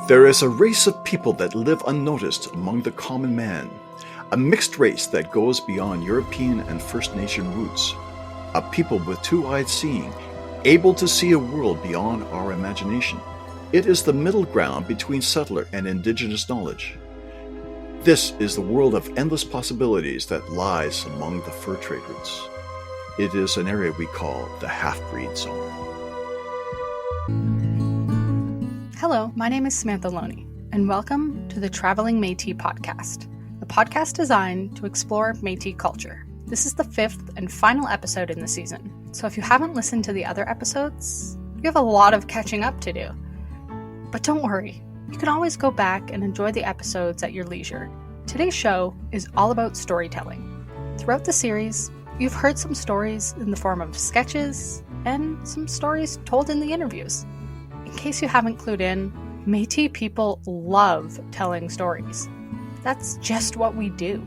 There is a race of people that live unnoticed among the common man, a mixed race that goes beyond European and First Nation roots, a people with two-eyed seeing, able to see a world beyond our imagination. It is the middle ground between settler and indigenous knowledge. This is the world of endless possibilities that lies among the fur trade routes. It is an area we call the half-breed zone. Hello, my name is Samantha Loney, and welcome to the Traveling Métis podcast, a podcast designed to explore Métis culture. This is the 5th and final episode in the season, so if you haven't listened to the other episodes, you have a lot of catching up to do. But don't worry, you can always go back and enjoy the episodes at your leisure. Today's show is all about storytelling. Throughout the series, you've heard some stories in the form of sketches and some stories told in the interviews. In case you haven't clued in, Métis people love telling stories. That's just what we do.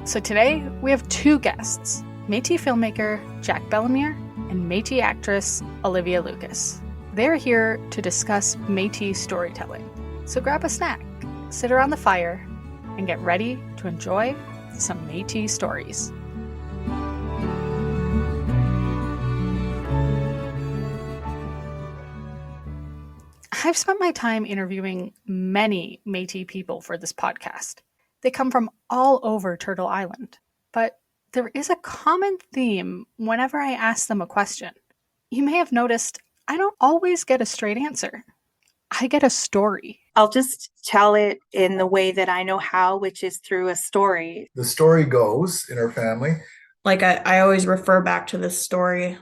So today, we have 2 guests, Métis filmmaker Jack Belhemeur and Métis actress Olivia Lucas. They're here to discuss Métis storytelling. So grab a snack, sit around the fire, and get ready to enjoy some Métis stories. I've spent my time interviewing many Métis people for this podcast. They come from all over Turtle Island, but there is a common theme whenever I ask them a question. You may have noticed I don't always get a straight answer. I get a story. I'll just tell it in the way that I know how, which is through a story. The story goes in our family. I always refer back to this story.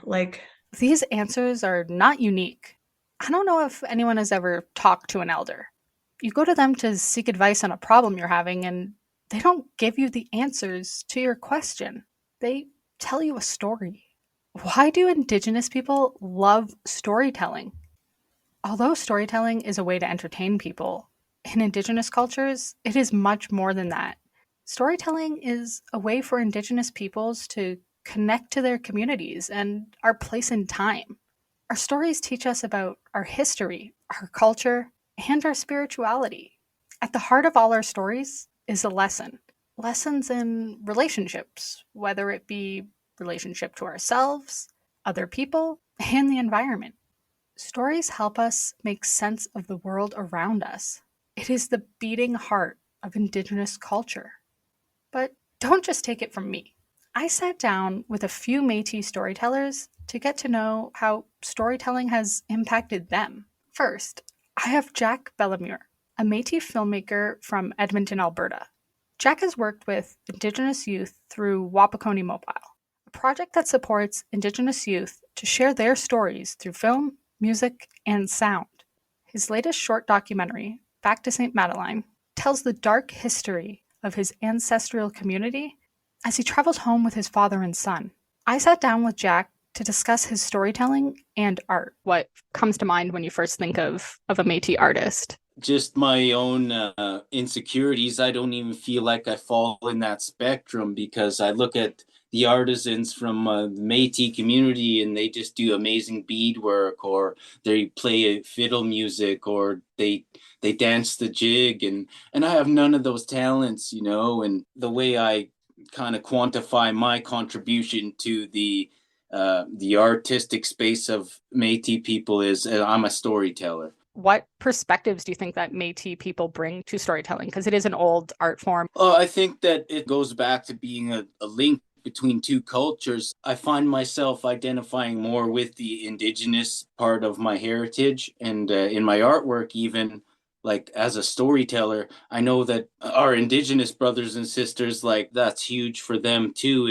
These answers are not unique. I don't know if anyone has ever talked to an elder. You go to them to seek advice on a problem you're having, and they don't give you the answers to your question. They tell you a story. Why do Indigenous people love storytelling? Although storytelling is a way to entertain people, in Indigenous cultures, it is much more than that. Storytelling is a way for Indigenous peoples to connect to their communities and our place in time. Our stories teach us about our history, our culture, and our spirituality. At the heart of all our stories is a lesson. Lessons in relationships, whether it be relationship to ourselves, other people, and the environment. Stories help us make sense of the world around us. It is the beating heart of Indigenous culture. But don't just take it from me. I sat down with a few Métis storytellers to get to know how storytelling has impacted them. First, I have Jack Belhemeur, a Métis filmmaker from Edmonton, Alberta. Jack has worked with Indigenous youth through Wapakoni Mobile, a project that supports Indigenous youth to share their stories through film, music, and sound. His latest short documentary, Back to St. Madeleine, tells the dark history of his ancestral community as he travels home with his father and son. I sat down with Jack to discuss his storytelling and art. What comes to mind when you first think of a Métis artist? Just my own insecurities. I don't even feel like I fall in that spectrum because I look at the artisans from the Métis community and they just do amazing beadwork, or they play fiddle music, or they dance the jig, and I have none of those talents, and the way I kind of quantify my contribution to the artistic space of Métis people is I'm a storyteller. What perspectives do you think that Métis people bring to storytelling? Because it is an old art form. I think that it goes back to being a link between 2 cultures. I find myself identifying more with the Indigenous part of my heritage, and in my artwork, even as a storyteller, I know that our Indigenous brothers and sisters, that's huge for them too,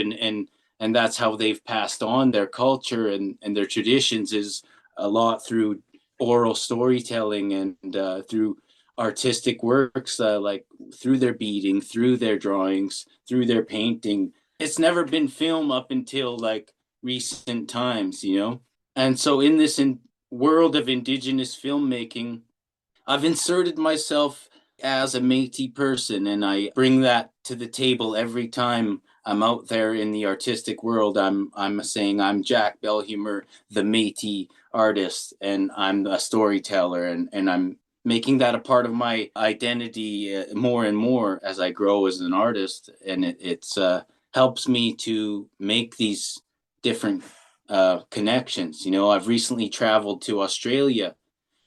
and that's how they've passed on their culture and their traditions is a lot through oral storytelling and through artistic works, through their beading, through their drawings, through their painting. It's never been film up until recent times, And so in this world of Indigenous filmmaking, I've inserted myself as a Métis person, and I bring that to the table every time I'm out there in the artistic world. I'm saying I'm Jack Belhemeur, the Métis artist, and I'm a storyteller, and I'm making that a part of my identity more and more as I grow as an artist. And it's helps me to make these different connections. You know, I've recently traveled to Australia,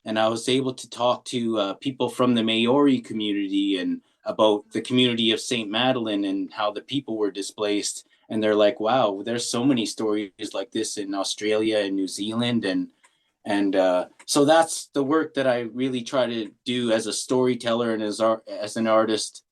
and I was able to talk to people from the Maori community and about the community of St. Madeleine and how the people were displaced. And they're like, wow, there's so many stories like this in Australia and New Zealand. And so that's the work that I really try to do as a storyteller and as an artist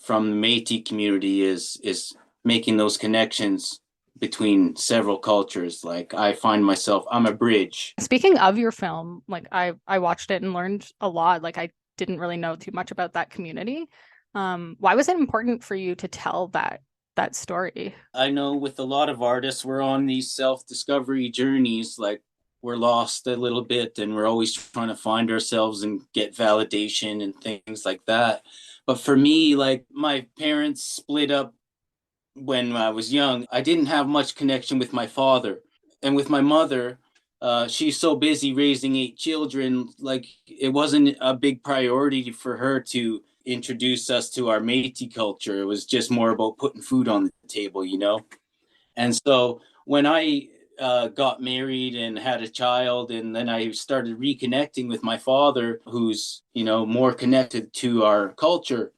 from the Métis community is making those connections between several cultures. Like I find myself, I'm a bridge. Speaking of your film, like I watched it and learned a lot. Like I didn't really know too much about that community. Why was it important for you to tell that story? I know with a lot of artists, we're on these self-discovery journeys, like we're lost a little bit and we're always trying to find ourselves and get validation and things like that. But for me, like my parents split up when I was young. I didn't have much connection with my father. And with my mother, she's so busy raising 8 children, like it wasn't a big priority for her to introduce us to our Métis culture. It was just more about putting food on the table, you know? And so when I got married and had a child, and then I started reconnecting with my father, who's, you know, more connected to our culture.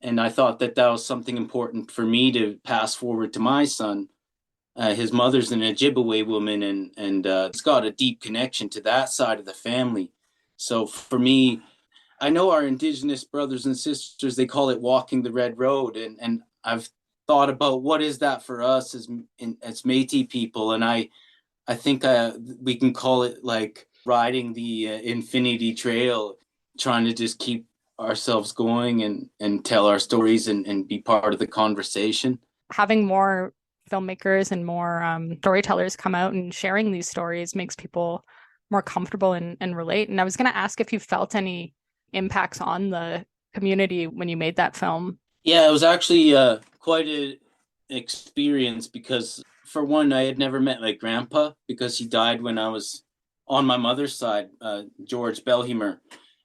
And I thought that that was something important for me to pass forward to my son. His mother's an Ojibwe woman, and it's got a deep connection to that side of the family. So for me, I know our Indigenous brothers and sisters, they call it walking the red road. And I've thought about what is that for us as Métis people. And I think we can call it like riding the infinity trail, trying to just keep ourselves going and tell our stories and be part of the conversation. Having more filmmakers and more storytellers come out and sharing these stories makes people more comfortable and relate. And I was going to ask if you felt any impacts on the community when you made that film. Yeah, it was actually quite an experience because, for one, I had never met my grandpa because he died when I was on my mother's side, Jack Belhemeur,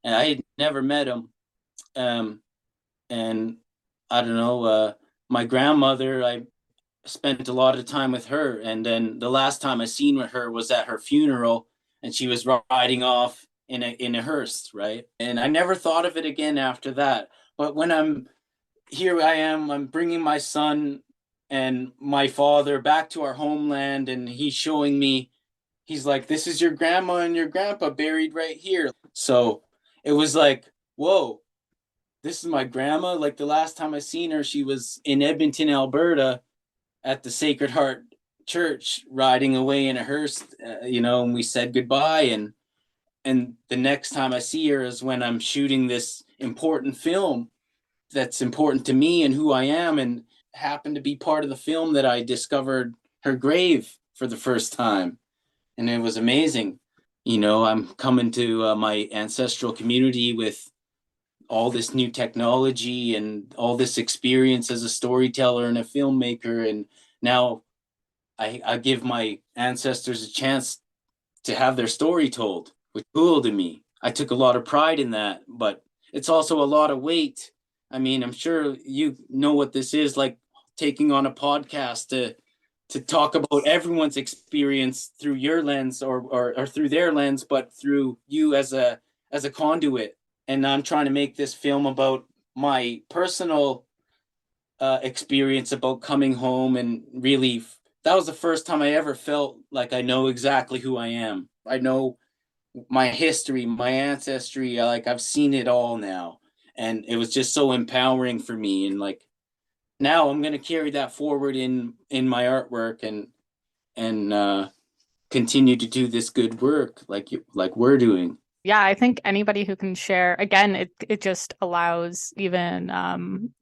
and I had never met him. And I don't know, my grandmother, I spent a lot of time with her, and then the last time I seen with her was at her funeral, and she was riding off in a hearse, right? And I never thought of it again after that. But when I'm bringing my son and my father back to our homeland, and he's showing me, he's like, this is your grandma and your grandpa buried right here. So it was like, whoa, this is my grandma. Like the last time I seen her, she was in Edmonton, Alberta at the Sacred Heart Church riding away in a hearse, you know, and we said goodbye. And the next time I see her is when I'm shooting this important film that's important to me and who I am, and happened to be part of the film that I discovered her grave for the first time. And it was amazing. You know, I'm coming to my ancestral community with all this new technology and all this experience as a storyteller and a filmmaker. And now I give my ancestors a chance to have their story told, which is cool to me. I took a lot of pride in that, but it's also a lot of weight. I mean, I'm sure you know what this is like, taking on a podcast to talk about everyone's experience through your lens or through their lens, but through you as a conduit. And I'm trying to make this film about my personal experience about coming home, and really that was the first time I ever felt like I know exactly who I am. I know my history, my ancestry, like I've seen it all now. And it was just so empowering for me. And like now I'm going to carry that forward in my artwork and continue to do this good work like we're doing. Yeah, I think anybody who can share, again, it just allows even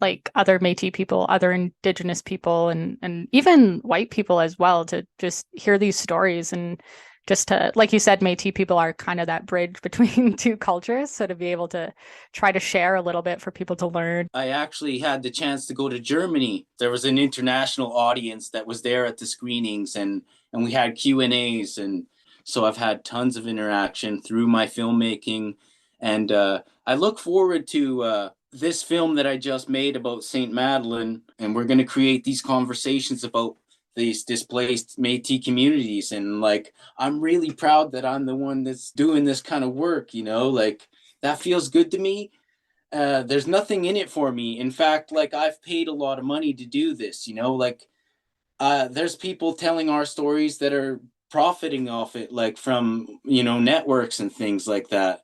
like other Métis people, other Indigenous people, and even white people as well to just hear these stories, and just to, like you said, Métis people are kind of that bridge between two cultures. So to be able to try to share a little bit for people to learn. I actually had the chance to go to Germany. There was an international audience that was there at the screenings, and we had Q&As, and so I've had tons of interaction through my filmmaking And I look forward to this film that I just made about St. Madeleine, and we're going to create these conversations about these displaced Métis communities. And like, I'm really proud that I'm the one that's doing this kind of work, you know, like that feels good to me. There's nothing in it for me. In fact, like I've paid a lot of money to do this, you know, like there's people telling our stories that are profiting off it, like from, you know, networks and things like that.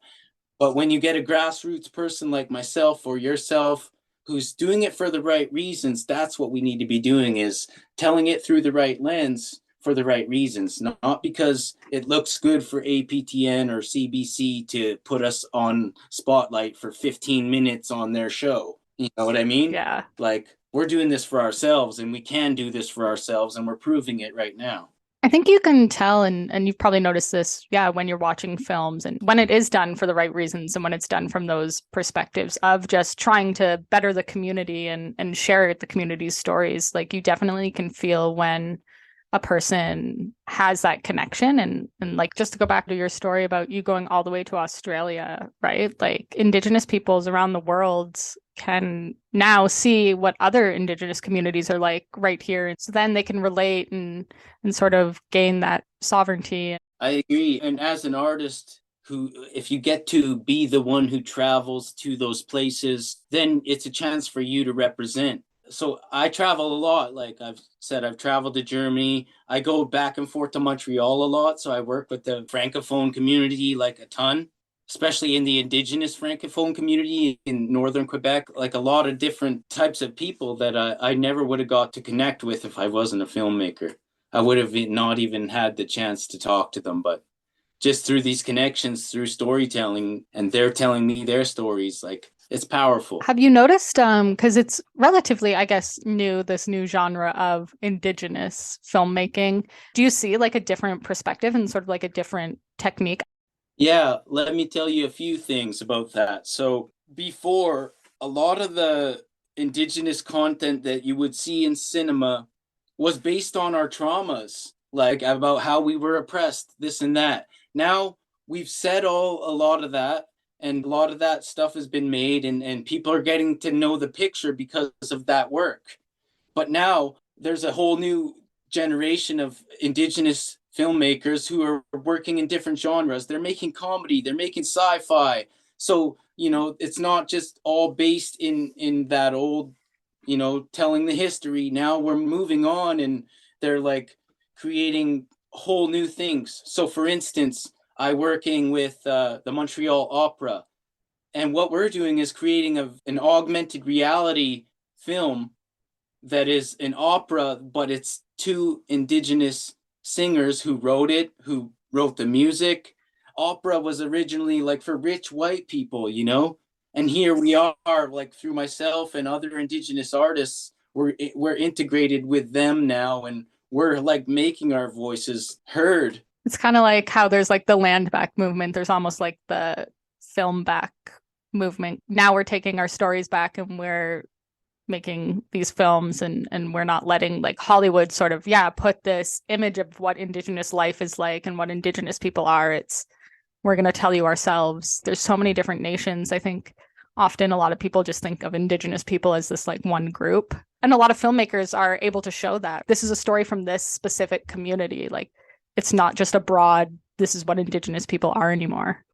But when you get a grassroots person like myself or yourself who's doing it for the right reasons, that's what we need to be doing, is telling it through the right lens for the right reasons, not because it looks good for APTN or CBC to put us on spotlight for 15 minutes on their show. You know what I mean? Yeah. Like, we're doing this for ourselves, and we can do this for ourselves, and we're proving it right now. I think you can tell, and you've probably noticed this, yeah, when you're watching films and when it is done for the right reasons and when it's done from those perspectives of just trying to better the community and share the community's stories. Like, you definitely can feel when a person has that connection. And like, just to go back to your story about you going all the way to Australia, right? Like, Indigenous peoples around the world can now see what other Indigenous communities are like right here. And so then they can relate and sort of gain that sovereignty. I agree. And as an artist who, if you get to be the one who travels to those places, then it's a chance for you to represent. So I travel a lot. Like I've said, I've traveled to Germany. I go back and forth to Montreal a lot. So I work with the Francophone community like a ton, especially in the Indigenous Francophone community in Northern Quebec, like a lot of different types of people that I never would have got to connect with if I wasn't a filmmaker. I would have not even had the chance to talk to them, but just through these connections, through storytelling, and they're telling me their stories, like, it's powerful. Have you noticed, because it's relatively, I guess, new, this new genre of Indigenous filmmaking, do you see like a different perspective and sort of like a different technique? Yeah, let me tell you a few things about that. So before, a lot of the Indigenous content that you would see in cinema was based on our traumas, like about how we were oppressed, this and that. Now we've said a lot of that, and a lot of that stuff has been made, and people are getting to know the picture because of that work. But now there's a whole new generation of Indigenous filmmakers who are working in different genres. They're making comedy, they're making sci-fi. So, you know, it's not just all based in that old, you know, telling the history. Now we're moving on, and they're like creating whole new things. So for instance, I working with the Montreal Opera, and what we're doing is creating an augmented reality film that is an opera, but it's two Indigenous singers who wrote it, who wrote the music. Opera was originally like for rich white people, you know? And here we are, like through myself and other Indigenous artists, we're integrated with them now, and we're like making our voices heard. It's kind of like how there's like the land back movement. There's almost like the film back movement. Now we're taking our stories back and we're making these films, and we're not letting like Hollywood sort of, yeah, put this image of what Indigenous life is like and what Indigenous people are. It's, we're going to tell you ourselves. There's so many different nations. I think often a lot of people just think of Indigenous people as this like one group. And a lot of filmmakers are able to show that this is a story from this specific community. Like, it's not just a broad, this is what Indigenous people are anymore.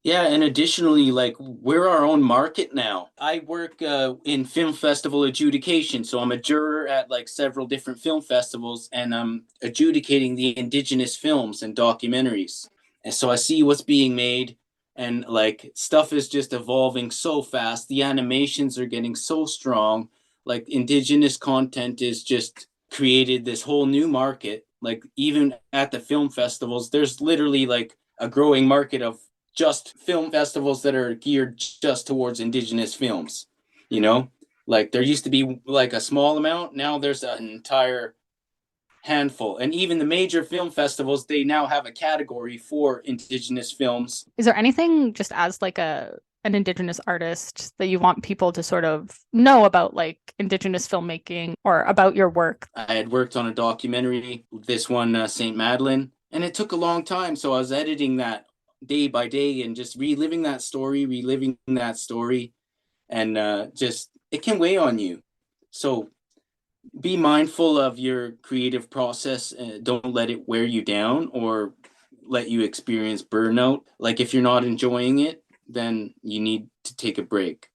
Yeah, and additionally, like, we're our own market now. I work in film festival adjudication, so I'm a juror at like several different film festivals, and I'm adjudicating the Indigenous films and documentaries. And so I see what's being made, and like stuff is just evolving so fast. The animations are getting so strong. Like, Indigenous content is just created this whole new market. Like, even at the film festivals, there's literally like a growing market of just film festivals that are geared just towards Indigenous films. You know, like there used to be like a small amount. Now there's an entire handful. And even the major film festivals, they now have a category for Indigenous films. Is there anything, just as like an Indigenous artist, that you want people to sort of know about like Indigenous filmmaking or about your work? I had worked on a documentary, this one, St. Madeleine, and it took a long time. So I was editing that day by day and just reliving that story, and just it can weigh on you. So be mindful of your creative process and don't let it wear you down or let you experience burnout. Like if you're not enjoying it, then you need to take a break.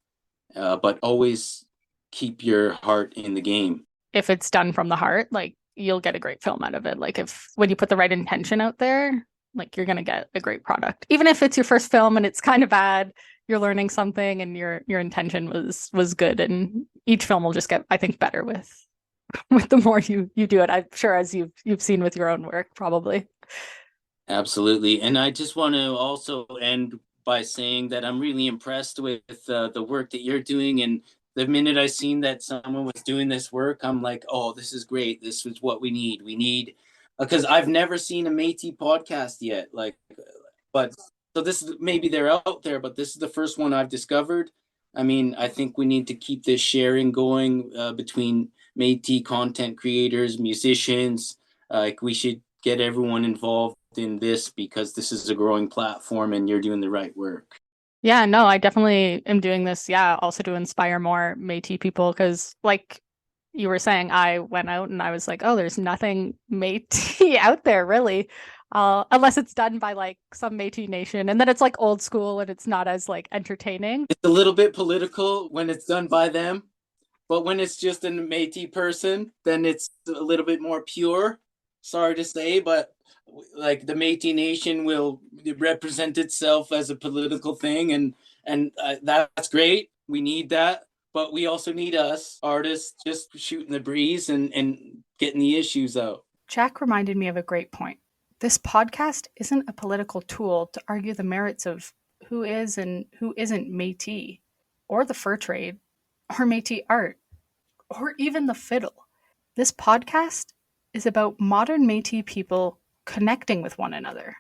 But always keep your heart in the game. If it's done from the heart, like you'll get a great film out of it. Like when you put the right intention out there, like you're gonna get a great product. Even if it's your first film and it's kind of bad, you're learning something and your intention was good. And each film will just get, I think, better with the more you do it. I'm sure, as you've seen with your own work, probably. Absolutely. And I just want to also end by saying that I'm really impressed with the work that you're doing. And the minute I seen that someone was doing this work, I'm like, oh, this is great. This is what we need. We need, because I've never seen a Métis podcast yet. Like, but so this is, maybe they're out there, but this is the first one I've discovered. I mean, I think we need to keep this sharing going between Métis content creators, musicians. Like we should get everyone involved in this because this is a growing platform and you're doing the right work. Yeah, no, I definitely am doing this. Yeah, also to inspire more Métis people, because like you were saying, I went out and I was like, oh, there's nothing Métis out there really, unless it's done by like some Métis nation, and then it's like old school and it's not as like entertaining. It's a little bit political when it's done by them, but when it's just a Métis person, then it's a little bit more pure. Sorry to say, but like the Métis Nation will represent itself as a political thing, and that's great. We need that, but we also need us artists just shooting the breeze and getting the issues out. Jack reminded me of a great point. This podcast isn't a political tool to argue the merits of who is and who isn't Métis, or the fur trade, or Métis art, or even the fiddle. This podcast is about modern Métis people connecting with one another.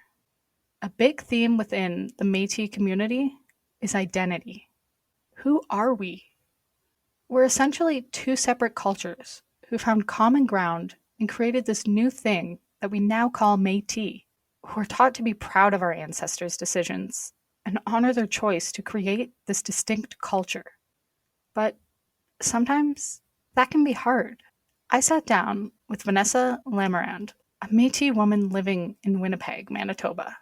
A big theme within the Métis community is identity. Who are we? We're essentially two separate cultures who found common ground and created this new thing that we now call Métis, who are taught to be proud of our ancestors' decisions and honor their choice to create this distinct culture. But sometimes that can be hard. I sat down with Vanessa Lamirande, a Métis woman living in Winnipeg, Manitoba.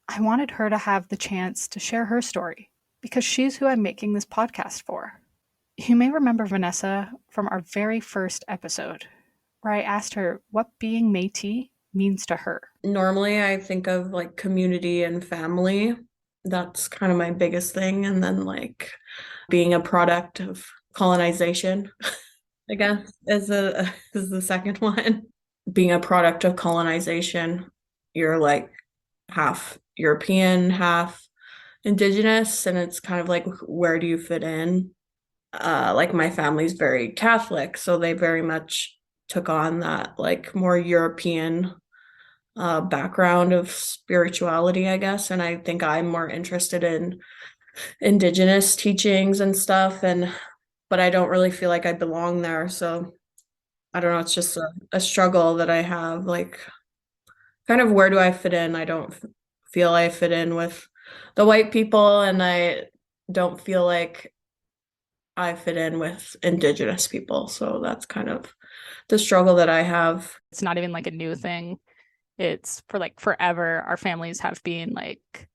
I wanted her to have the chance to share her story because she's who I'm making this podcast for. You may remember Vanessa from our very first episode, where I asked her what being Métis means to her. Normally, I think of like community and family. That's kind of my biggest thing. And then like being a product of colonization, I guess, is the second one. Being a product of colonization, you're like half European, half Indigenous, and it's kind of like, where do you fit in? Like my family's very Catholic, so they very much took on that like more European background of spirituality, I guess. And I think I'm more interested in Indigenous teachings and stuff, but I don't really feel like I belong there. So I don't know, it's just a struggle that I have, like kind of where do I fit in? I don't feel I fit in with the white people, and I don't feel like I fit in with Indigenous people. So that's kind of the struggle that I have. It's not even like a new thing. It's for like forever. Our families have been like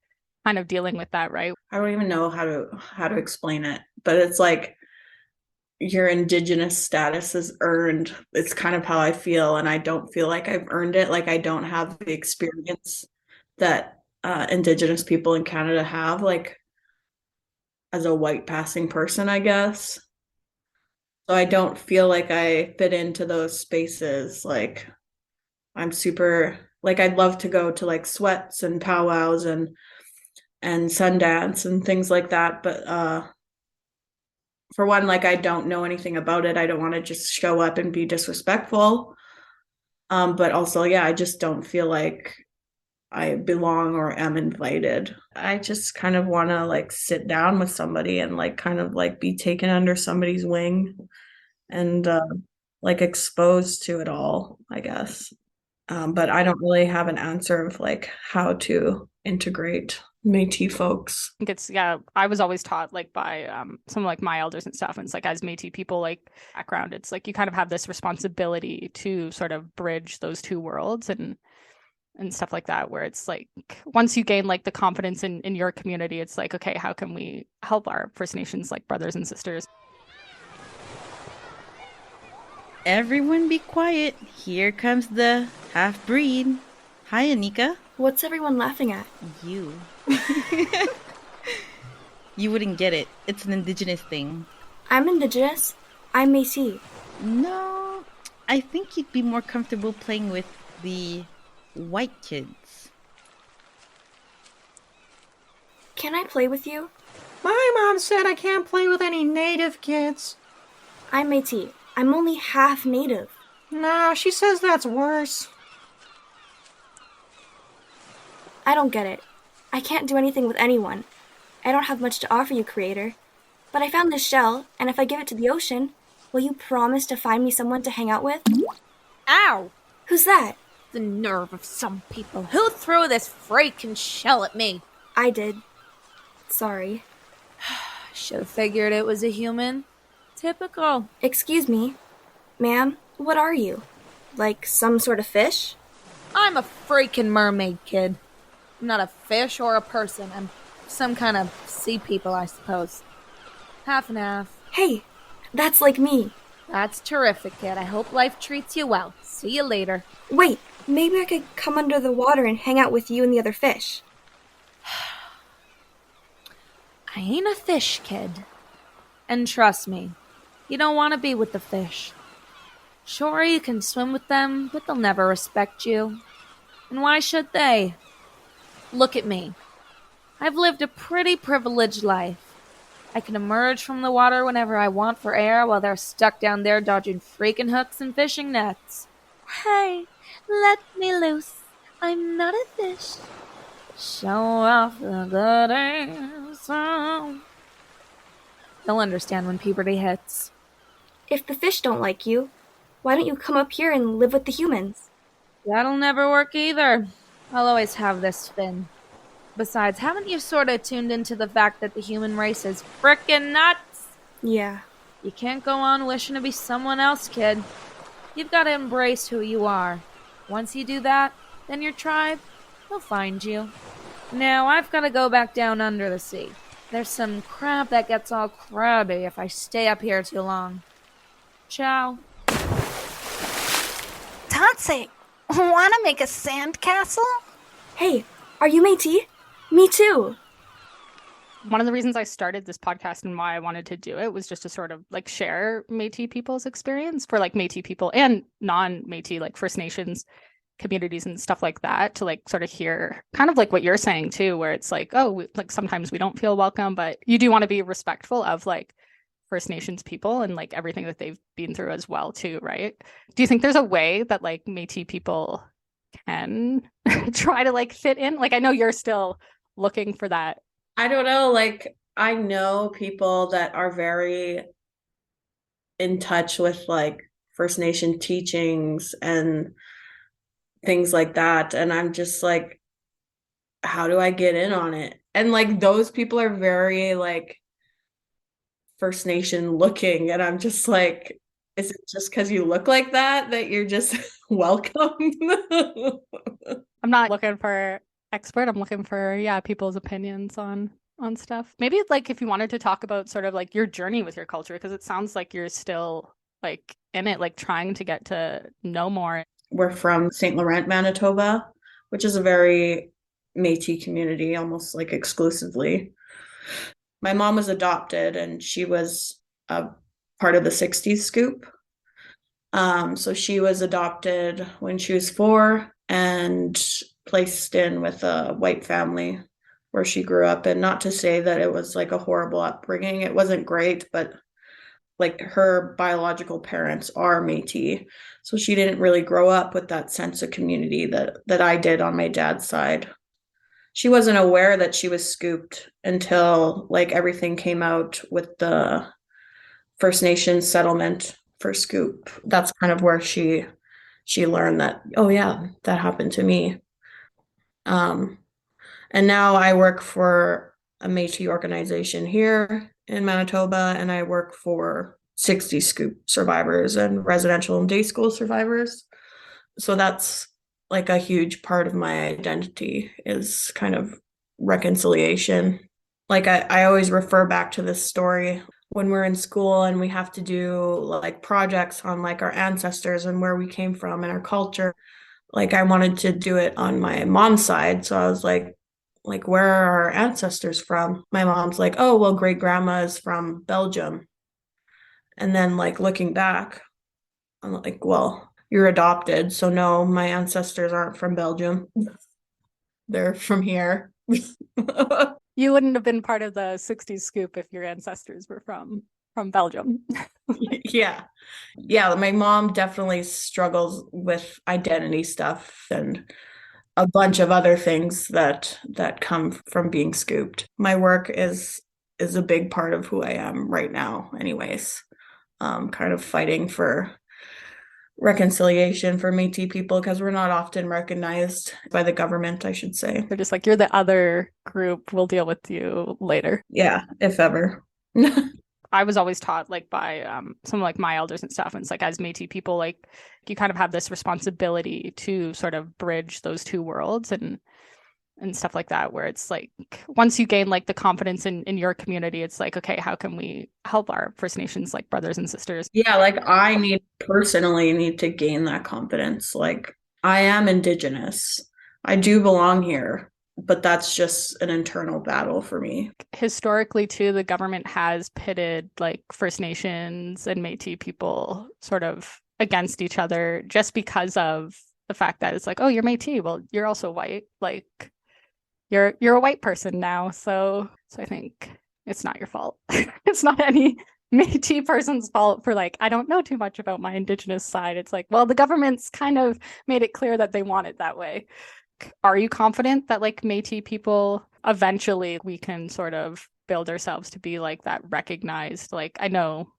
kind of dealing with that, right? I don't even know how to explain it, but it's like your Indigenous status is earned. It's kind of how I feel, and I don't feel like I've earned it. Like I don't have the experience that Indigenous people in Canada have, like as a white passing person, I guess. So I don't feel like I fit into those spaces. Like I'm super, like I'd love to go to like sweats and powwows and Sundance and things like that, but for one, like I don't know anything about it. I don't want to just show up and be disrespectful. But also, yeah, I just don't feel like I belong or am invited. I just kind of want to like sit down with somebody and like kind of like be taken under somebody's wing and like exposed to it all, I guess. But I don't really have an answer of like how to integrate Métis folks. I think it's, yeah, I was always taught like by some of like my elders and stuff. And it's like, as Métis people, like background, it's like you kind of have this responsibility to sort of bridge those two worlds and stuff like that, where it's like once you gain like the confidence in your community, it's like, okay, how can we help our First Nations like brothers and sisters? Everyone be quiet. Here comes the half-breed. Hi, Anika. What's everyone laughing at? You. You wouldn't get it. It's an indigenous thing. I'm indigenous. I'm Métis. No, I think you'd be more comfortable playing with the white kids. Can I play with you? My mom said I can't play with any native kids. I'm Métis. I'm only half native. Nah, she says that's worse. I don't get it. I can't do anything with anyone. I don't have much to offer you, Creator. But I found this shell, and if I give it to the ocean, will you promise to find me someone to hang out with? Ow! Who's that? The nerve of some people. Who threw this freaking shell at me? I did. Sorry. Should have figured it was a human. Typical. Excuse me. Ma'am, what are you? Like some sort of fish? I'm a freaking mermaid, kid. I'm not a fish or a person. I'm some kind of sea people, I suppose. Half and half. Hey, that's like me. That's terrific, kid. I hope life treats you well. See you later. Wait, maybe I could come under the water and hang out with you and the other fish. I ain't a fish, kid. And trust me, you don't want to be with the fish. Sure, you can swim with them, but they'll never respect you. And why should they? Look at me. I've lived a pretty privileged life. I can emerge from the water whenever I want for air while they're stuck down there dodging freaking hooks and fishing nets. Hey, let me loose. I'm not a fish. Show off the good air. They'll understand when puberty hits. If the fish don't like you, why don't you come up here and live with the humans? That'll never work either. I'll always have this fin. Besides, haven't you sort of tuned into the fact that the human race is frickin' nuts? Yeah. You can't go on wishing to be someone else, kid. You've got to embrace who you are. Once you do that, then your tribe, they'll find you. Now, I've got to go back down under the sea. There's some crab that gets all crabby if I stay up here too long. Ciao. Tatsi, wanna make a sandcastle? Hey, are you Métis? Me too. One of the reasons I started this podcast and why I wanted to do it was just to sort of like share Métis people's experience for like Métis people and non-Métis, like First Nations communities and stuff like that, to like sort of hear kind of like what you're saying too, where it's like, oh, like sometimes we don't feel welcome, but you do want to be respectful of like First Nations people and like everything that they've been through as well too, right? Do you think there's a way that like Métis people can try to like fit in? Like I know you're still looking for that. I don't know, like I know people that are very in touch with like First Nation teachings and things like that, and I'm just like, how do I get in on it? And like those people are very like First Nation looking, and I'm just like, is it just because you look like that you're just welcome? I'm not looking for expert. I'm looking for people's opinions on stuff. Maybe like if you wanted to talk about sort of like your journey with your culture, because it sounds like you're still like in it, like trying to get to know more. We're from St. Laurent, Manitoba, which is a very Métis community, almost like exclusively. My mom was adopted, and she was a part of the 60s scoop. So she was adopted when she was 4 and placed in with a white family where she grew up. And not to say that it was like a horrible upbringing. It wasn't great, but like her biological parents are Métis. So she didn't really grow up with that sense of community that I did on my dad's side. She wasn't aware that she was scooped until like everything came out with the First Nations settlement for scoop. That's kind of where she learned that, oh yeah, that happened to me. And And now I work for a Métis organization here in Manitoba, and I work for 60 Scoop survivors and residential and day school survivors. So that's like a huge part of my identity, is kind of reconciliation. Like I always refer back to this story when we're in school and we have to do like projects on like our ancestors and where we came from and our culture. Like I wanted to do it on my mom's side. So I was like, where are our ancestors from? My mom's like, oh, well, great grandma is from Belgium. And then like looking back, I'm like, well, you're adopted. So no, my ancestors aren't from Belgium. They're from here. You wouldn't have been part of the 60s scoop if your ancestors were from Belgium. Yeah. My mom definitely struggles with identity stuff and a bunch of other things that come from being scooped. My work is a big part of who I am right now anyways. Kind of fighting for reconciliation for Métis people because we're not often recognized by the government, I should say. They're just like, you're the other group, we'll deal with you later. Yeah, if ever. I was always taught like by some like my elders and stuff, and it's like as Métis people, like you kind of have this responsibility to sort of bridge those two worlds and stuff like that, where it's like once you gain like the confidence in your community, it's like, okay, how can we help our First Nations like brothers and sisters? Yeah, like I personally need to gain that confidence. Like I am Indigenous. I do belong here, but that's just an internal battle for me. Historically too, the government has pitted like First Nations and Métis people sort of against each other just because of the fact that it's like, oh, you're Métis, well, you're also white, like you're a white person now, so I think it's not your fault. It's not any Métis person's fault for like, I don't know too much about my Indigenous side. It's like, well, the government's kind of made it clear that they want it that way. Are you confident that like Métis people eventually we can sort of build ourselves to be like that recognized? Like I know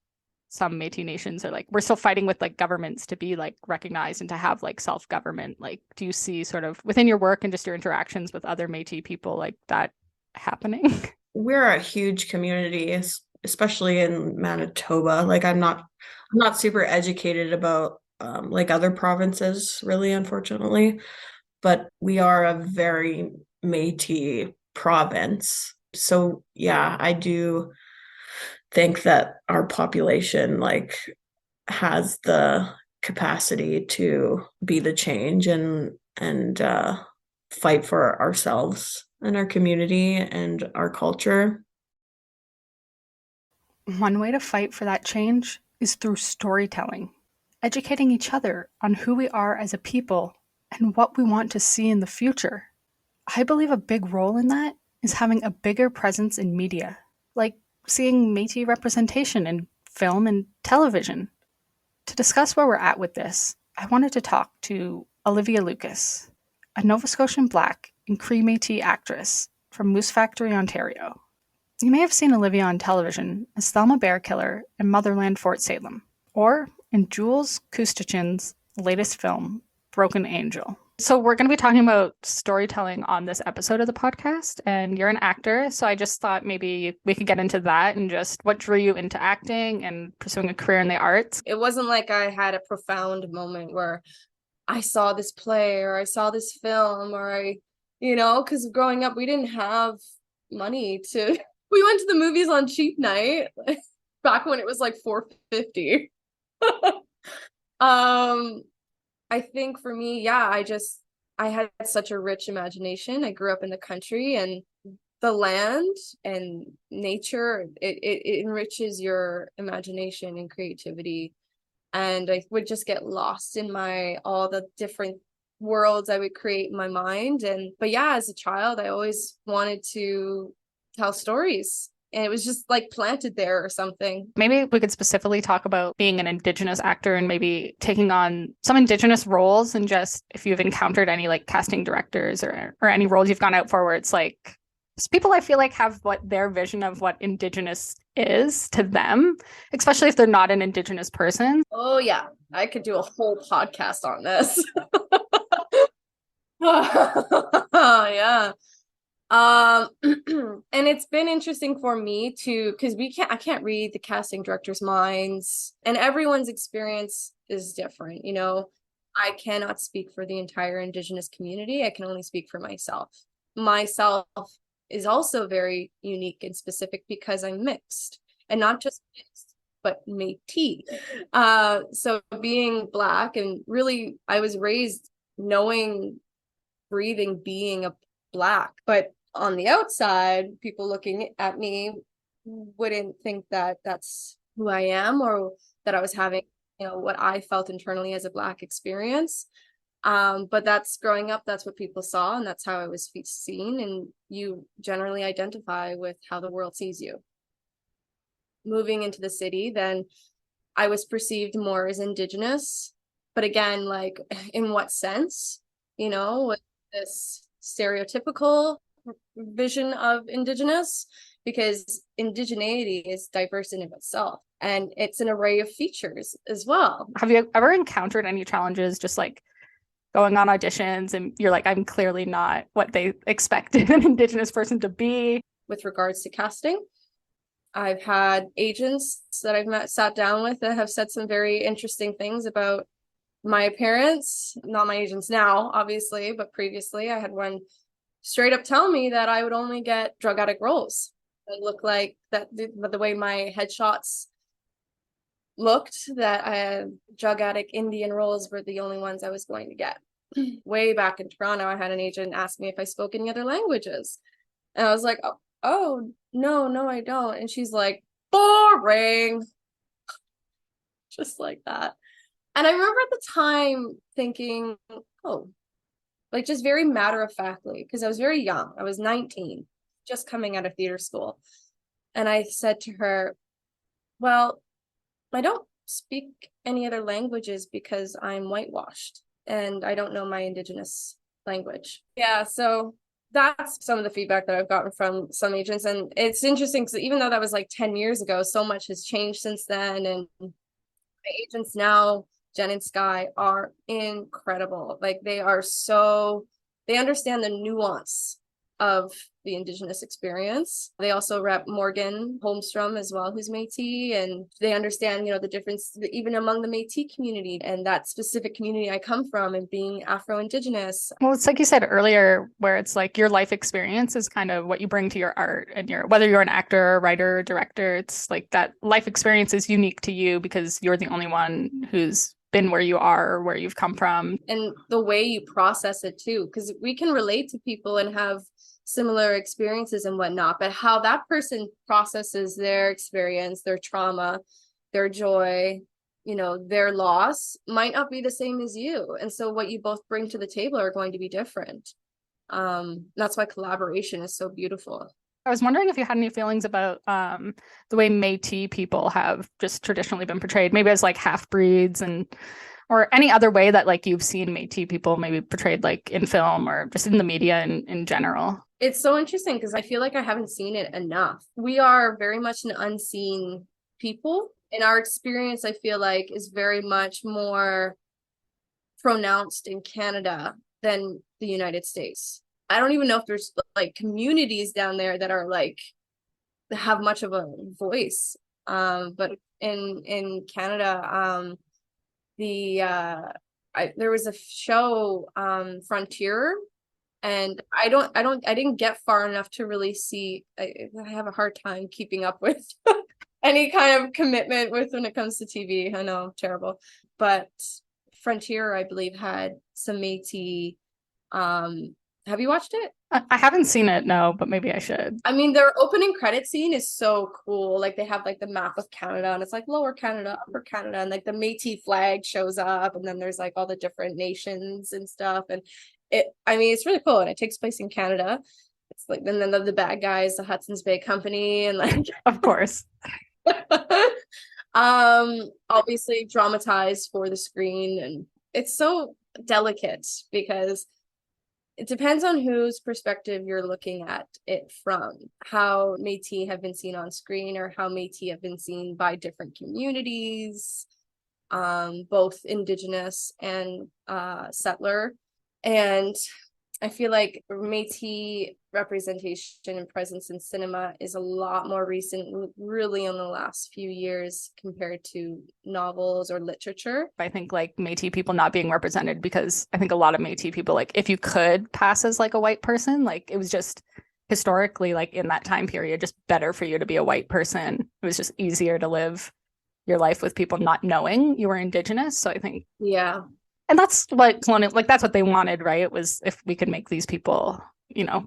some Métis nations are like, we're still fighting with like governments to be like recognized and to have like self-government. Like, do you see sort of within your work and just your interactions with other Métis people like that happening? We're a huge community, especially in Manitoba. Like I'm not super educated about like other provinces, really, unfortunately. But we are a very Métis province. So yeah, I do think that our population like has the capacity to be the change and fight for ourselves and our community and our culture. One way to fight for that change is through storytelling, educating each other on who we are as a people and what we want to see in the future. I believe a big role in that is having a bigger presence in media, like seeing Métis representation in film and television. To discuss where we're at with this, I wanted to talk to Olivia Lucas, a Nova Scotian Black and Cree Métis actress from Moose Factory, Ontario. You may have seen Olivia on television as Thelma Bearkiller in Motherland Fort Salem, or in Jules Koustachin's latest film, Broken Angel. So we're going to be talking about storytelling on this episode of the podcast, and you're an actor, so I just thought maybe we could get into that and just what drew you into acting and pursuing a career in the arts. It wasn't like I had a profound moment where I saw this play or I saw this film or because growing up we didn't have money to we went to the movies on cheap night back when it was like $4.50. I think for me, yeah, I had such a rich imagination. I grew up in the country, and the land and nature, it enriches your imagination and creativity. And I would just get lost in all the different worlds I would create in my mind. But yeah, as a child, I always wanted to tell stories. And it was just like planted there or something. Maybe we could specifically talk about being an Indigenous actor and maybe taking on some Indigenous roles, and just if you've encountered any like casting directors or any roles you've gone out for where it's like people I feel like have what their vision of what Indigenous is to them, especially if they're not an Indigenous person. Oh yeah, I could do a whole podcast on this. Yeah. And it's been interesting for me to, because I can't read the casting director's minds, and everyone's experience is different. You know, I cannot speak for the entire Indigenous community. I can only speak for myself. Myself is also very unique and specific because I'm mixed, and not just mixed, but Métis. So being Black, and really, I was raised knowing, breathing, being a Black, but on the outside, people looking at me wouldn't think that that's who I am, or that I was having, you know, what I felt internally as a Black experience. But that's growing up, that's what people saw, and that's how I was seen, and you generally identify with how the world sees you. Moving into the city, then I was perceived more as Indigenous, but again, like, in what sense? You know, with this stereotypical vision of Indigenous, because indigeneity is diverse in of itself, and it's an array of features as well. Have you ever encountered any challenges just like going on auditions and you're like, I'm clearly not what they expected an Indigenous person to be? With regards to casting, I've had agents that I've sat down with that have said some very interesting things about my appearance. Not my agents now, obviously, but previously I had one straight up tell me that I would only get drug addict roles. It looked like that the way my headshots looked, that drug addict Indian roles were the only ones I was going to get. Way back in Toronto, I had an agent ask me if I spoke any other languages. And I was like, oh, no, I don't. And she's like, boring. Just like that. And I remember at the time thinking, oh, like, just very matter-of-factly, because I was very young. I was 19, just coming out of theater school. And I said to her, well, I don't speak any other languages because I'm whitewashed and I don't know my Indigenous language. Yeah, so that's some of the feedback that I've gotten from some agents. And it's interesting because even though that was like 10 years ago, so much has changed since then. And my agents now, Jen and Sky, are incredible. Like, they understand the nuance of the Indigenous experience. They also rep Morgan Holmstrom as well, who's Métis, and they understand, you know, the difference even among the Métis community and that specific community I come from, and being Afro-Indigenous. Well, it's like you said earlier, where it's like your life experience is kind of what you bring to your art, and whether you're an actor, writer, director, it's like that life experience is unique to you because you're the only one who's been where you are or where you've come from. And the way you process it too, because we can relate to people and have similar experiences and whatnot, but how that person processes their experience, their trauma, their joy, you know, their loss might not be the same as you. And so what you both bring to the table are going to be different. That's why collaboration is so beautiful. I was wondering if you had any feelings about the way Métis people have just traditionally been portrayed, maybe as like half-breeds, or any other way that like you've seen Métis people maybe portrayed like in film or just in the media in general. It's so interesting because I feel like I haven't seen it enough. We are very much an unseen people. And our experience, I feel like, is very much more pronounced in Canada than the United States. I don't even know if there's like communities down there that are like, have much of a voice. But in Canada, there was a show, Frontier, and I didn't get far enough to really see. I have a hard time keeping up with any kind of commitment when it comes to TV. I know, terrible. But Frontier, I believe, had some Métis. Have you watched it? I haven't seen it, no, but maybe I should. I mean, their opening credit scene is so cool. Like, they have like the map of Canada, and it's like Lower Canada, Upper Canada, and like the Métis flag shows up, and then there's like all the different nations and stuff. And it's really cool, and it takes place in Canada. It's like, and then the bad guys, the Hudson's Bay Company, and like, of course. Obviously dramatized for the screen, and it's so delicate because it depends on whose perspective you're looking at it from, how Métis have been seen on screen or how Métis have been seen by different communities, both Indigenous and settler. And I feel like Métis representation and presence in cinema is a lot more recent, really in the last few years compared to novels or literature. I think like Métis people not being represented, because I think a lot of Métis people, like if you could pass as like a white person, like it was just historically, like in that time period, just better for you to be a white person. It was just easier to live your life with people not knowing you were Indigenous. So I think, yeah. And that's what colonial, like that's what they wanted, right? It was if we could make these people,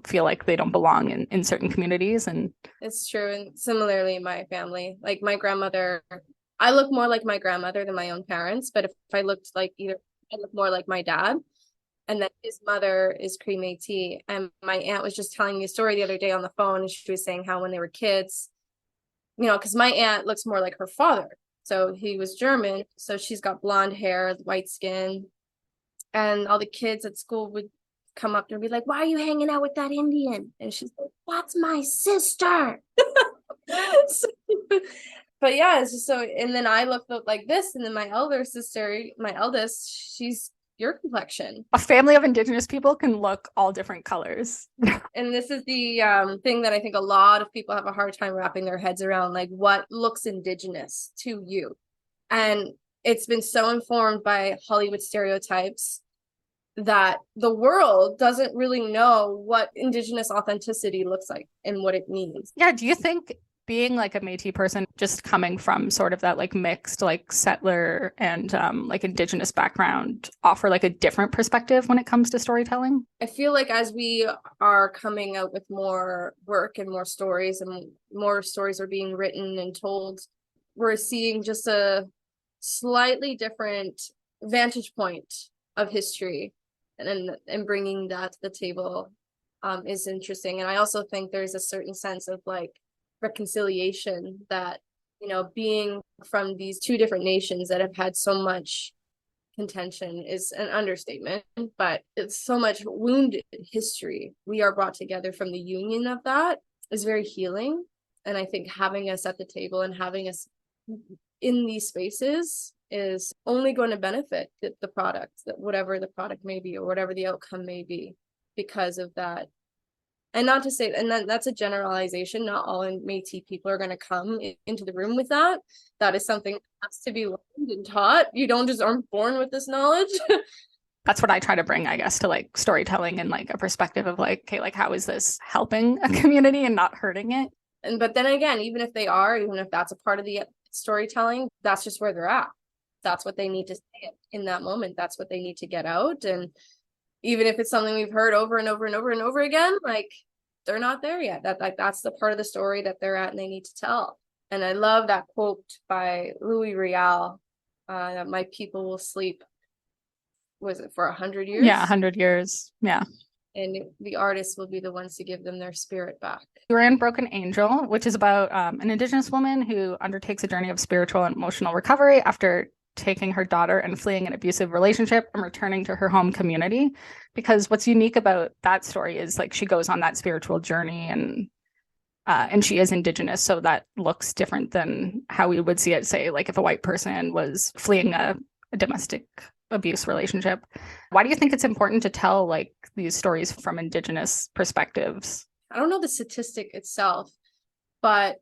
feel like they don't belong in certain communities. And it's true. And similarly, my family, like my grandmother, I look more like my grandmother than my own parents. But if I looked like I look more like my dad. And then his mother is Cree Métis. And my aunt was just telling me a story the other day on the phone. And she was saying how when they were kids, because my aunt looks more like her father. So he was German. So she's got blonde hair, white skin. And all the kids at school would come up to her and be like, why are you hanging out with that Indian? And she's like, that's my sister. But yeah, it's just so, and then I look like this. And then my elder sister, my eldest, she's your complexion. A family of Indigenous people can look all different colors. And this is the thing that I think a lot of people have a hard time wrapping their heads around, like what looks Indigenous to you. And it's been so informed by Hollywood stereotypes that the world doesn't really know what Indigenous authenticity looks like and what it means. Yeah. Do you think being like a Métis person, just coming from sort of that like mixed like settler and like Indigenous background, offer like a different perspective when it comes to storytelling? I feel like as we are coming out with more work and more stories are being written and told, we're seeing just a slightly different vantage point of history, and bringing that to the table is interesting. And I also think there's a certain sense of like reconciliation that, being from these two different nations that have had so much contention is an understatement, but it's so much wounded history. We are brought together from the union of that is very healing. And I think having us at the table and having us in these spaces is only going to benefit the product, that whatever the product may be or whatever the outcome may be because of that. And not to say, and that's a generalization, not all Métis people are going to come into the room with that. That is something that has to be learned and taught. You don't just aren't born with this knowledge. That's what I try to bring, I guess, to like storytelling and like a perspective of like, okay, like how is this helping a community and not hurting it? But then again, even if that's a part of the storytelling, that's just where they're at. That's what they need to say in that moment. That's what they need to get out. And even if it's something we've heard over and over and over and over again, like they're not there yet. That's the part of the story that they're at and they need to tell. And I love that quote by Louis Riel, that my people will sleep. Was it for 100 years? Yeah, 100 years. Yeah. And the artists will be the ones to give them their spirit back. We ran Broken Angel, which is about an Indigenous woman who undertakes a journey of spiritual and emotional recovery after taking her daughter and fleeing an abusive relationship and returning to her home community. Because what's unique about that story is like she goes on that spiritual journey and she is Indigenous, so that looks different than how we would see it, say, like if a white person was fleeing a domestic abuse relationship. Why do you think it's important to tell like these stories from Indigenous perspectives? I don't know the statistic itself, but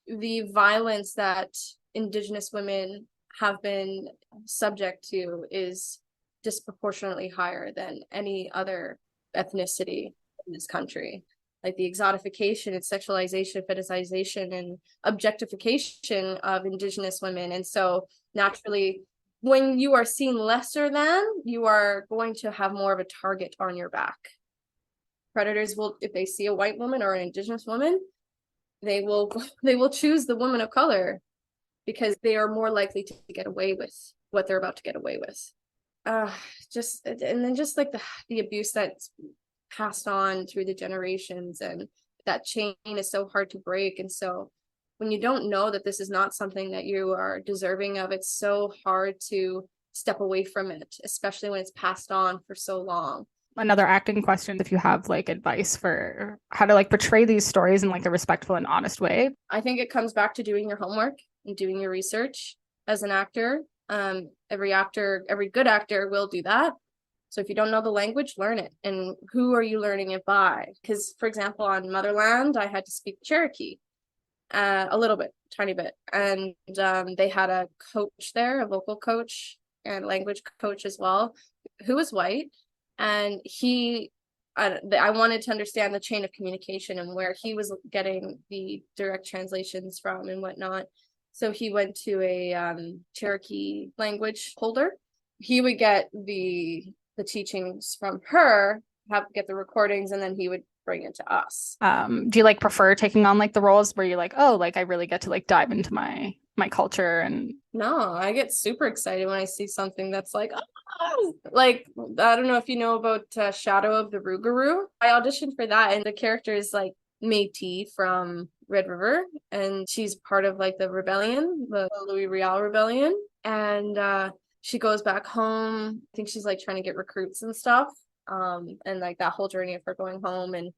the violence that Indigenous women have been subject to is disproportionately higher than any other ethnicity in this country. Like the exotification and sexualization, fetishization, and objectification of Indigenous women. And so naturally, when you are seen lesser than, you are going to have more of a target on your back. Predators will, if they see a white woman or an Indigenous woman, they will choose the woman of color because they are more likely to get away with what they're about to get away with. And then the abuse that's passed on through the generations, and that chain is so hard to break. And so when you don't know that this is not something that you are deserving of, it's so hard to step away from it, especially when it's passed on for so long. Another acting question, if you have like advice for how to like portray these stories in like a respectful and honest way. I think it comes back to doing your homework and doing your research as an actor. Every good actor will do that. So if you don't know the language, learn it. And who are you learning it by? Because, for example, on Motherland, I had to speak Cherokee a little bit, tiny bit. And they had a coach there, a vocal coach and language coach as well, who was white. And I wanted to understand the chain of communication and where he was getting the direct translations from and whatnot. So he went to a Cherokee language holder. He would get the teachings from her, get the recordings, and then he would bring it to us. Do you like prefer taking on like the roles where you're like, oh, like I really get to like dive into my culture? And no, I get super excited when I see something that's like, oh! Like, I don't know if you know about Shadow of the Rougarou. I auditioned for that, and the character is like Metis from Red River, and she's part of like the rebellion, the Louis Riel rebellion, and she goes back home. I think she's like trying to get recruits and stuff, and like that whole journey of her going home, and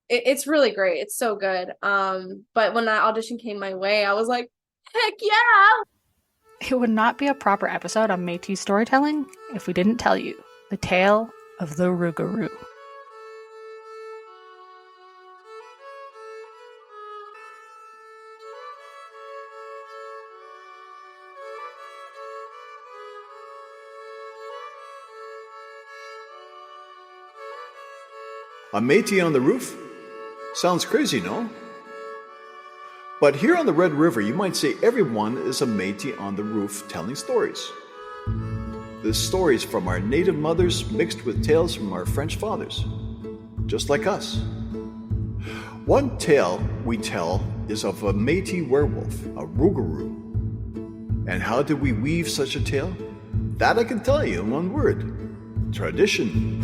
it's really great. It's so good. But when that audition came my way, I was like, heck yeah! It would not be a proper episode on Métis storytelling if we didn't tell you the tale of the Rougarou. A Métis on the roof? Sounds crazy, no? But here on the Red River, you might say everyone is a Métis on the roof telling stories. The stories from our native mothers mixed with tales from our French fathers, just like us. One tale we tell is of a Métis werewolf, a Rougarou. And how did we weave such a tale? That I can tell you in one word: tradition.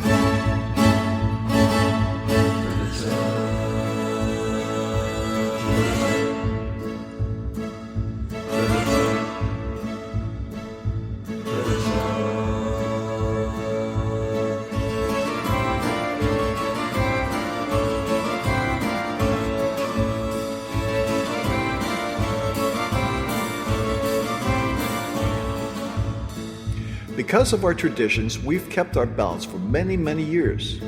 Because of our traditions, we've kept our balance for many, many years.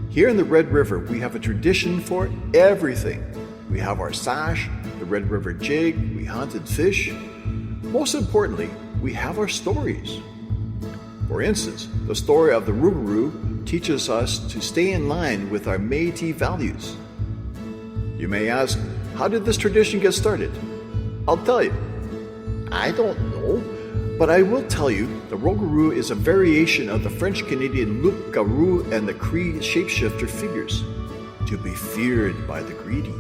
Here in the Red River, we have a tradition for everything. We have our sash, the Red River jig, we hunted fish. Most importantly, we have our stories. For instance, the story of the Rougarou teaches us to stay in line with our Métis values. You may ask, how did this tradition get started? I'll tell you. I don't know. But I will tell you, the Rougarou is a variation of the French-Canadian loup-garou and the Cree shapeshifter figures, to be feared by the greedy.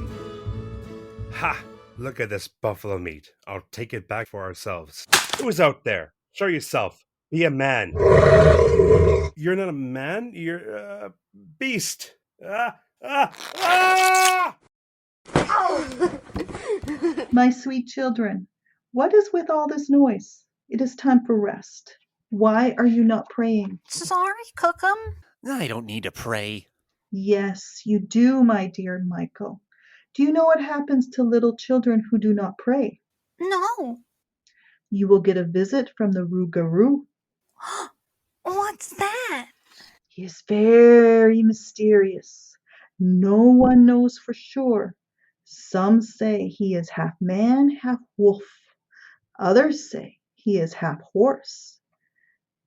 Ha! Look at this buffalo meat. I'll take it back for ourselves. Who's out there? Show yourself. Be a man. You're not a man, you're a beast. My sweet children, what is with all this noise? It is time for rest. Why are you not praying? Sorry, Cookum. I don't need to pray. Yes, you do, my dear Michael. Do you know what happens to little children who do not pray? No. You will get a visit from the Rougarou. What's that? He is very mysterious. No one knows for sure. Some say he is half man, half wolf. Others say he is half horse.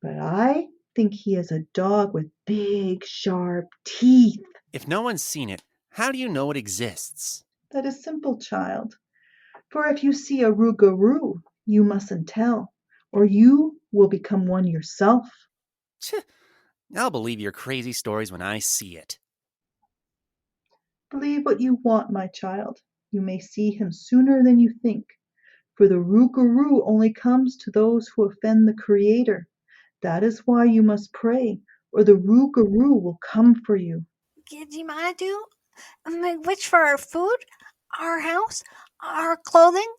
But I think he is a dog with big, sharp teeth. If no one's seen it, how do you know it exists? That is simple, child. For if you see a Rougarou, you mustn't tell, or you will become one yourself. I'll believe your crazy stories when I see it. Believe what you want, my child. You may see him sooner than you think. For the Rougarou only comes to those who offend the Creator. That is why you must pray, or the Rougarou will come for you. Gidimadu? Which for our food, our house, our clothing,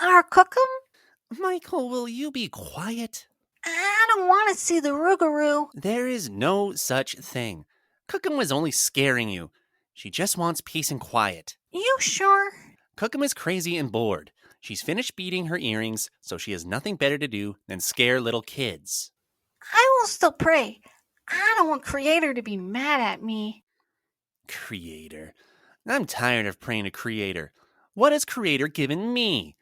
our Cookum? Michael, will you be quiet? I don't want to see the Rougarou. There is no such thing. Cookum was only scaring you. She just wants peace and quiet. You sure? Cookum is crazy and bored. She's finished beating her earrings, so she has nothing better to do than scare little kids. I will still pray. I don't want Creator to be mad at me. Creator. I'm tired of praying to Creator. What has Creator given me?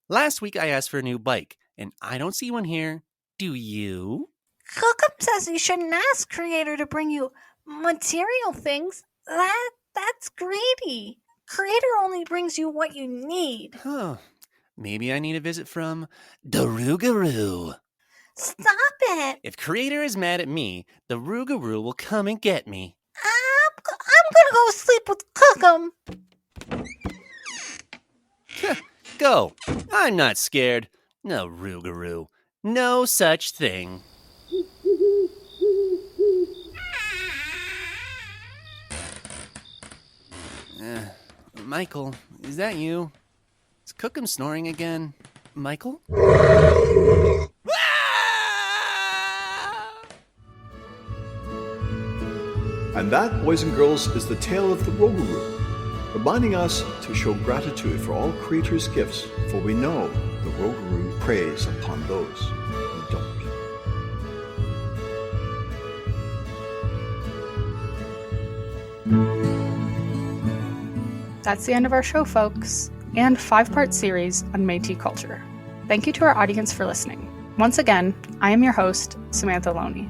Last week I asked for a new bike, and I don't see one here. Do you? Cookham says you shouldn't ask Creator to bring you material things. That's greedy. Creator only brings you what you need. Huh. Maybe I need a visit from the Rougarou. Stop it! If Creator is mad at me, the Rougarou will come and get me. I'm gonna go sleep with Cookham. Go. I'm not scared. No Rougarou. No such thing. Michael, is that you? Is Cookham snoring again? Michael? And that, boys and girls, is the tale of the Rougarou, reminding us to show gratitude for all Creator's gifts, for we know the Rougarou preys upon those who don't. That's the end of our show, folks, and 5-part series on Métis culture. Thank you to our audience for listening. Once again, I am your host, Samantha Loney.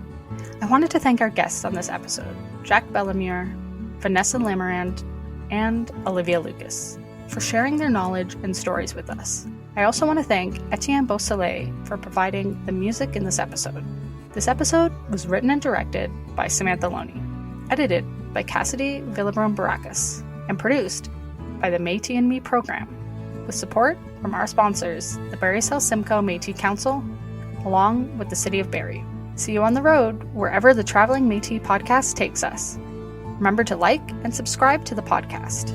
I wanted to thank our guests on this episode, Jack Belhemeur, Vanessa Lamirande, and Olivia Lucas, for sharing their knowledge and stories with us. I also want to thank Etienne Beausoleil for providing the music in this episode. This episode was written and directed by Samantha Loney, edited by Cassidy Villabron-Baracus, and produced by the Métis and Me program, with support from our sponsors, the Barrie Simcoe Métis Council, along with the City of Barrie. See you on the road, wherever the Traveling Métis podcast takes us. Remember to like and subscribe to the podcast.